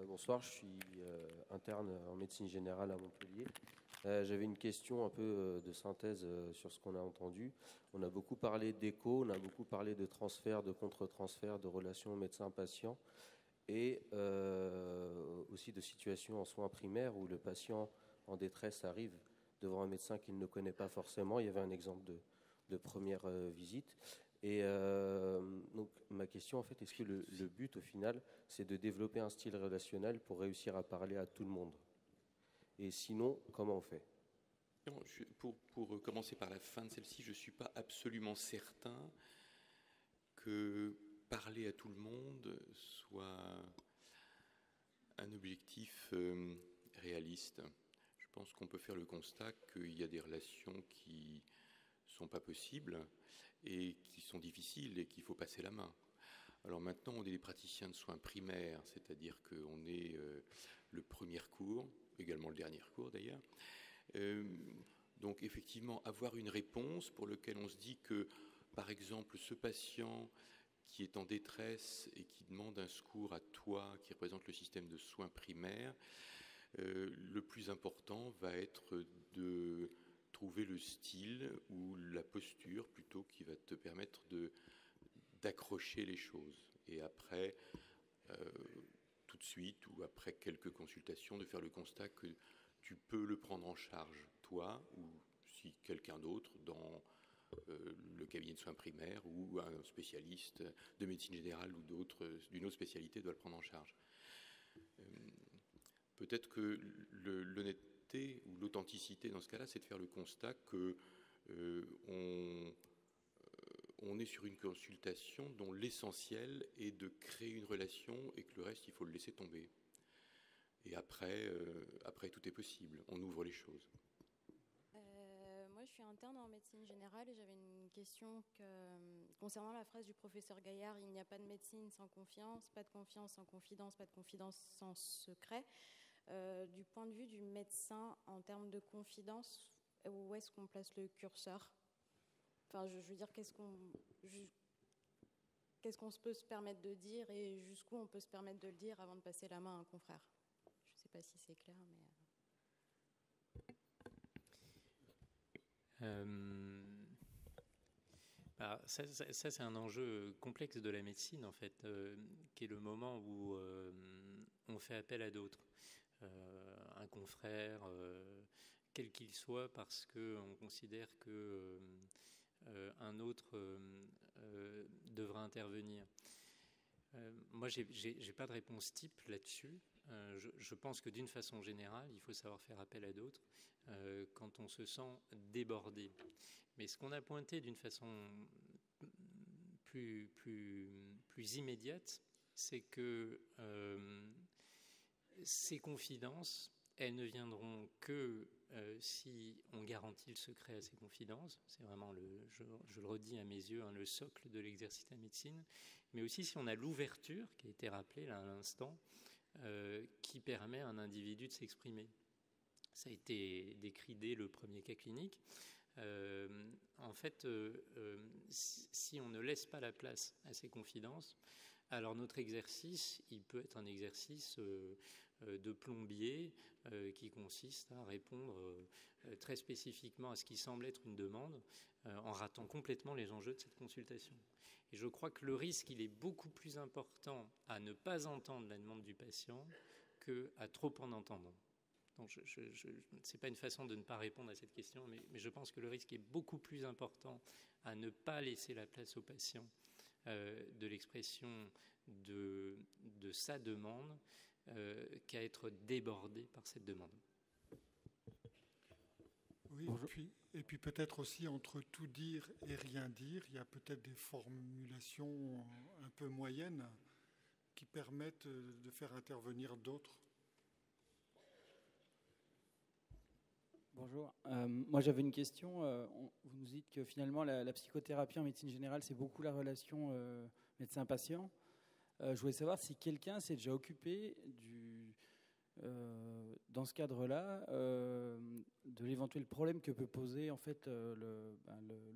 Bonsoir, je suis interne en médecine générale à Montpellier. J'avais une question un peu de synthèse sur ce qu'on a entendu. On a beaucoup parlé d'écho, on a beaucoup parlé de transfert, de contre-transfert, de relations médecin-patient et aussi de situations en soins primaires où le patient en détresse arrive devant un médecin qu'il ne connaît pas forcément. Il y avait un exemple de première visite. Et donc ma question en fait, est-ce que le but au final c'est de développer un style relationnel pour réussir à parler à tout le monde? Et sinon, comment on fait? Non, pour commencer par la fin de celle-ci, je ne suis pas absolument certain que parler à tout le monde soit un objectif réaliste. Je pense qu'on peut faire le constat qu'il y a des relations qui ne sont pas possibles et qui sont difficiles et qu'il faut passer la main. Alors maintenant, on est des praticiens de soins primaires, c'est-à-dire qu'on est le premier recours, également le dernier recours d'ailleurs. Donc effectivement, avoir une réponse pour laquelle on se dit que, par exemple, ce patient qui est en détresse et qui demande un secours à toi, qui représente le système de soins primaires, le plus important va être de trouver le style ou la posture plutôt qui va te permettre d'accrocher les choses. Et après, tout de suite ou après quelques consultations, de faire le constat que tu peux le prendre en charge, toi, ou si quelqu'un d'autre, dans le cabinet de soins primaires, ou un spécialiste de médecine générale ou d'une autre spécialité doit le prendre en charge. Peut-être que l'honnêteté ou l'authenticité dans ce cas-là, c'est de faire le constat que on est sur une consultation dont l'essentiel est de créer une relation et que le reste, il faut le laisser tomber. Et après, tout est possible. On ouvre les choses. Moi, je suis interne en médecine générale et j'avais une question concernant la phrase du professeur Gaillard, il n'y a pas de médecine sans confiance, pas de confiance sans confidence, pas de confidence sans secret. Du point de vue du médecin, en termes de confidence, où est-ce qu'on place le curseur ? Enfin, je veux dire, qu'est-ce qu'on peut se permettre de dire et jusqu'où on peut se permettre de le dire avant de passer la main à un confrère ? Je ne sais pas si c'est clair, mais... Ça, c'est un enjeu complexe de la médecine, en fait, qui est le moment où on fait appel à d'autres. Un confrère, quel qu'il soit, parce qu'on considère que un autre devra intervenir. Moi, j'ai pas de réponse type là-dessus. Je pense que d'une façon générale, il faut savoir faire appel à d'autres quand on se sent débordé. Mais ce qu'on a pointé d'une façon plus immédiate, c'est que ces confidences, elles ne viendront que si on garantit le secret à ces confidences. C'est vraiment, je le redis à mes yeux, le socle de l'exercice de la médecine. Mais aussi si on a l'ouverture, qui a été rappelée là à l'instant, qui permet à un individu de s'exprimer. Ça a été décrit dès le premier cas clinique. En fait, si on ne laisse pas la place à ces confidences, alors notre exercice, il peut être un exercice de plombier qui consiste à répondre très spécifiquement à ce qui semble être une demande en ratant complètement les enjeux de cette consultation. Et je crois que le risque, il est beaucoup plus important à ne pas entendre la demande du patient qu'à trop en entendre. Donc ce n'est pas une façon de ne pas répondre à cette question, mais je pense que le risque est beaucoup plus important à ne pas laisser la place au patient de l'expression de sa demande qu'à être débordé par cette demande. Oui, et puis peut-être aussi entre tout dire et rien dire, il y a peut-être des formulations un peu moyennes qui permettent de faire intervenir d'autres. Bonjour. Moi, j'avais une question. Vous nous dites que finalement, la psychothérapie en médecine générale, c'est beaucoup la relation médecin-patient. Je voulais savoir si quelqu'un s'est déjà occupé dans ce cadre-là, de l'éventuel problème que peut poser en fait le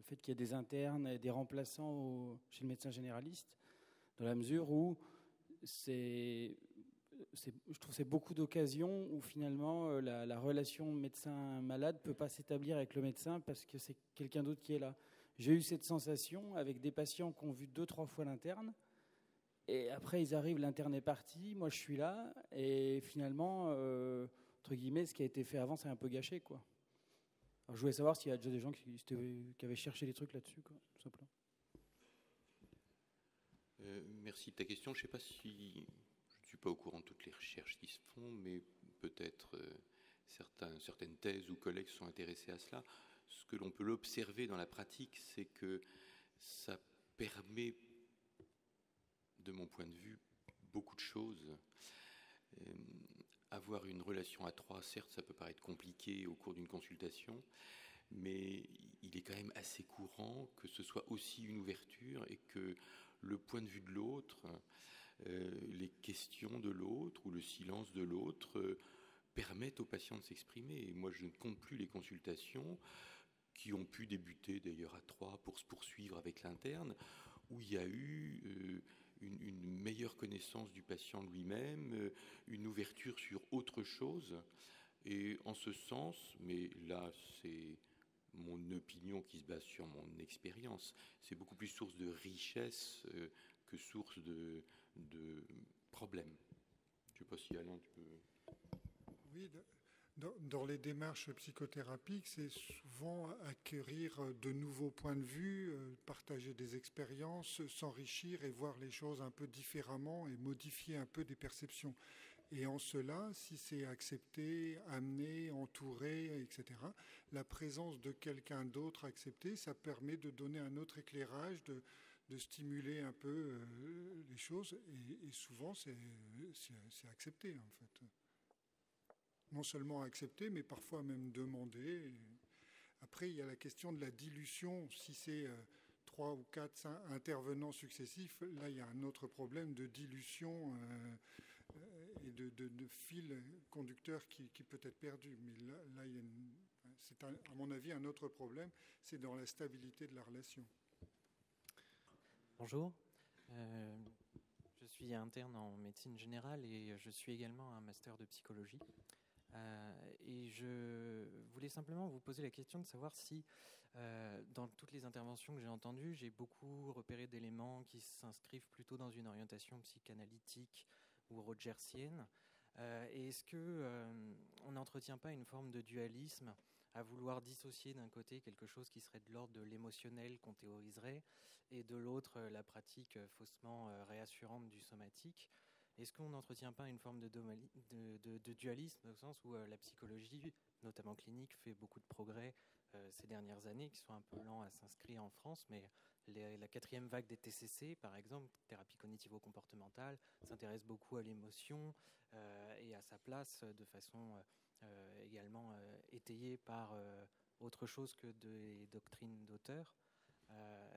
fait qu'il y ait des internes et des remplaçants chez le médecin généraliste, dans la mesure où je trouve que c'est beaucoup d'occasions où finalement la relation médecin-malade ne peut pas s'établir avec le médecin parce que c'est quelqu'un d'autre qui est là. J'ai eu cette sensation avec des patients qui ont vu 2-3 fois l'interne. Et après, ils arrivent, l'interne est parti, moi je suis là, et finalement, entre guillemets, ce qui a été fait avant, c'est un peu gâché, quoi. Alors, je voulais savoir s'il y a déjà des gens qui avaient cherché des trucs là-dessus, quoi, tout simplement. Merci de ta question. Je ne sais pas si... Je ne suis pas au courant de toutes les recherches qui se font, mais peut-être certaines thèses ou collègues sont intéressés à cela. Ce que l'on peut l'observer dans la pratique, c'est que ça permet, de mon point de vue, beaucoup de choses. Avoir une relation à 3, certes, ça peut paraître compliqué au cours d'une consultation, mais il est quand même assez courant que ce soit aussi une ouverture et que le point de vue de l'autre, les questions de l'autre ou le silence de l'autre permettent aux patients de s'exprimer. Et moi, je ne compte plus les consultations qui ont pu débuter d'ailleurs à 3 pour se poursuivre avec l'interne, où il y a eu une meilleure connaissance du patient lui-même, une ouverture sur autre chose. Et en ce sens, mais là c'est mon opinion qui se base sur mon expérience, c'est beaucoup plus source de richesse que source de problèmes. Je ne sais pas si Alain, tu peux... Oui, dans les démarches psychothérapiques, c'est souvent acquérir de nouveaux points de vue, partager des expériences, s'enrichir et voir les choses un peu différemment et modifier un peu des perceptions. Et en cela, si c'est accepté, amené, entouré, etc., la présence de quelqu'un d'autre accepté, ça permet de donner un autre éclairage, de stimuler un peu les choses. Et souvent, c'est accepté, en fait. Non seulement accepté, mais parfois même demandé. Après, il y a la question de la dilution. Si c'est 3 ou 4, 5 intervenants successifs, là, il y a un autre problème de dilution et de fil conducteur qui peut être perdu. Mais là il y a c'est à mon avis un autre problème, c'est dans la stabilité de la relation. Bonjour, je suis interne en médecine générale et je suis également un master de psychologie. Et je voulais simplement vous poser la question de savoir si, dans toutes les interventions que j'ai entendues, j'ai beaucoup repéré d'éléments qui s'inscrivent plutôt dans une orientation psychanalytique ou rogersienne. Et est-ce qu'on n'entretient pas une forme de dualisme à vouloir dissocier d'un côté quelque chose qui serait de l'ordre de l'émotionnel qu'on théoriserait et de l'autre la pratique faussement réassurante du somatique? Est-ce qu'on n'entretient pas une forme de dualisme au sens où la psychologie, notamment clinique, fait beaucoup de progrès ces dernières années qui sont un peu lents à s'inscrire en France, mais la 4e vague des TCC, par exemple, thérapie cognitivo-comportementale, s'intéresse beaucoup à l'émotion et à sa place de façon également étayée par autre chose que des doctrines d'auteurs.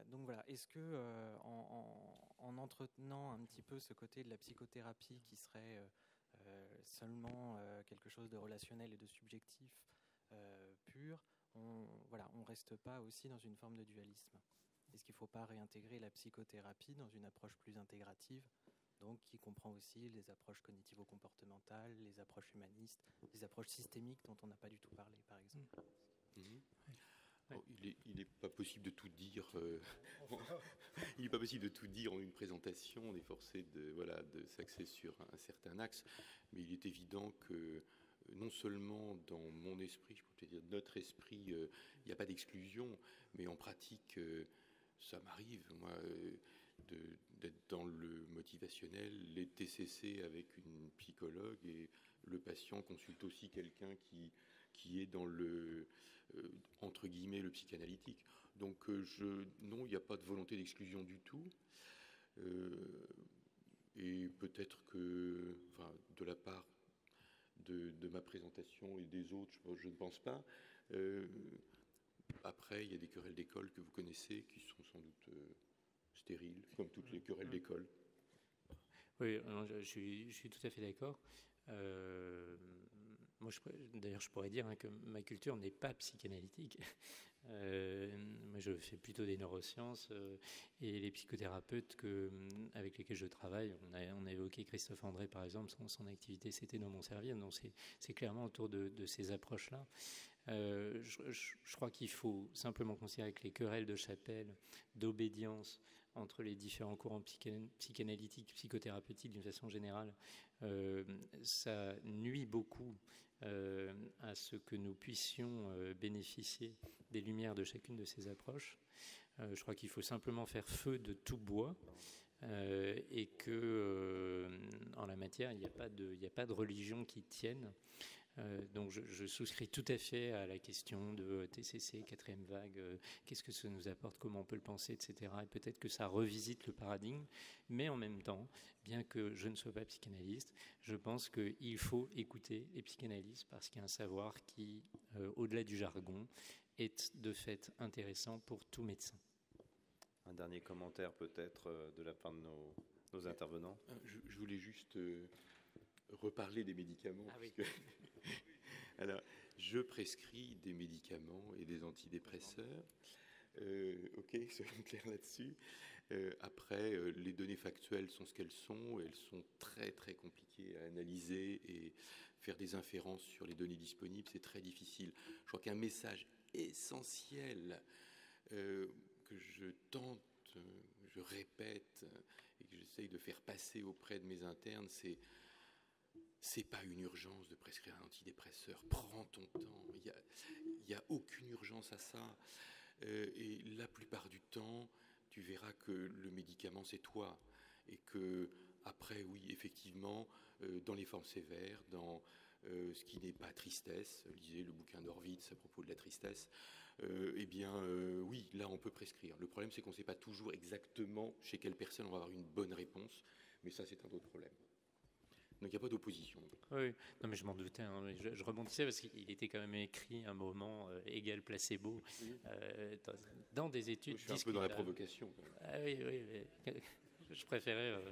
Donc voilà, est-ce que en entretenant un petit peu ce côté de la psychothérapie qui serait seulement quelque chose de relationnel et de subjectif pur, on reste pas aussi dans une forme de dualisme? Est-ce qu'il ne faut pas réintégrer la psychothérapie dans une approche plus intégrative, donc qui comprend aussi les approches cognitivo-comportementales, les approches humanistes, les approches systémiques dont on n'a pas du tout parlé, par exemple? Oh, il n'est pas possible de tout dire. Il n'est pas possible de tout dire en une présentation. On est forcé de s'axer sur un certain axe, mais il est évident que non seulement dans mon esprit, je peux dire notre esprit, il n'y a pas d'exclusion, mais en pratique, ça m'arrive moi d'être dans le motivationnel, les TCC avec une psychologue et le patient consulte aussi quelqu'un qui est dans le entre guillemets le psychanalytique. Donc non, il n'y a pas de volonté d'exclusion du tout. Et peut-être que, de la part de ma présentation et des autres, je ne pense pas. Après, il y a des querelles d'école que vous connaissez qui sont sans doute stériles, comme toutes les querelles d'école. Oui, je suis tout à fait d'accord. moi, d'ailleurs, je pourrais dire que ma culture n'est pas psychanalytique. Moi, je fais plutôt des neurosciences et les psychothérapeutes avec lesquels je travaille, on a évoqué Christophe André, par exemple, son activité, c'était dans mon service, donc c'est clairement autour de ces approches-là. Je crois qu'il faut simplement considérer que les querelles de chapelle, d'obédience entre les différents courants psychanalytiques, psychothérapeutiques d'une façon générale, ça nuit beaucoup à ce que nous puissions bénéficier des lumières de chacune de ces approches. Je crois qu'il faut simplement faire feu de tout bois et que en la matière, il n'y a pas de religion qui tienne. Donc je souscris tout à fait à la question de TCC, quatrième vague, qu'est-ce que ça nous apporte, comment on peut le penser, etc. Et peut-être que ça revisite le paradigme, mais en même temps, bien que je ne sois pas psychanalyste, je pense qu'il faut écouter les psychanalystes parce qu'il y a un savoir qui, au-delà du jargon, est de fait intéressant pour tout médecin. Un dernier commentaire peut-être de la part de nos intervenants. Je voulais juste reparler des médicaments. Ah oui. Alors, je prescris des médicaments et des antidépresseurs. Ok, soyons clairs là-dessus. Après, les données factuelles sont ce qu'elles sont. Elles sont très très compliquées à analyser et faire des inférences sur les données disponibles, c'est très difficile. Je crois qu'un message essentiel que je tente, je répète et que j'essaye de faire passer auprès de mes internes, c'est pas une urgence de prescrire un antidépresseur. Prends ton temps. Il y a aucune urgence à ça. Et la plupart du temps, tu verras que le médicament, c'est toi. Et que, après, oui, effectivement, dans les formes sévères, dans ce qui n'est pas tristesse, lisez le bouquin d'Horvitz à propos de la tristesse, eh bien, oui, là, on peut prescrire. Le problème, c'est qu'on ne sait pas toujours exactement chez quelle personne on va avoir une bonne réponse. Mais ça, c'est un autre problème. Donc il n'y a pas d'opposition. Oui, non mais je m'en doutais. Hein. Je rebondissais parce qu'il était quand même écrit un moment égal placebo dans des études. Je suis un peu dans la provocation. Ah oui, je préférais.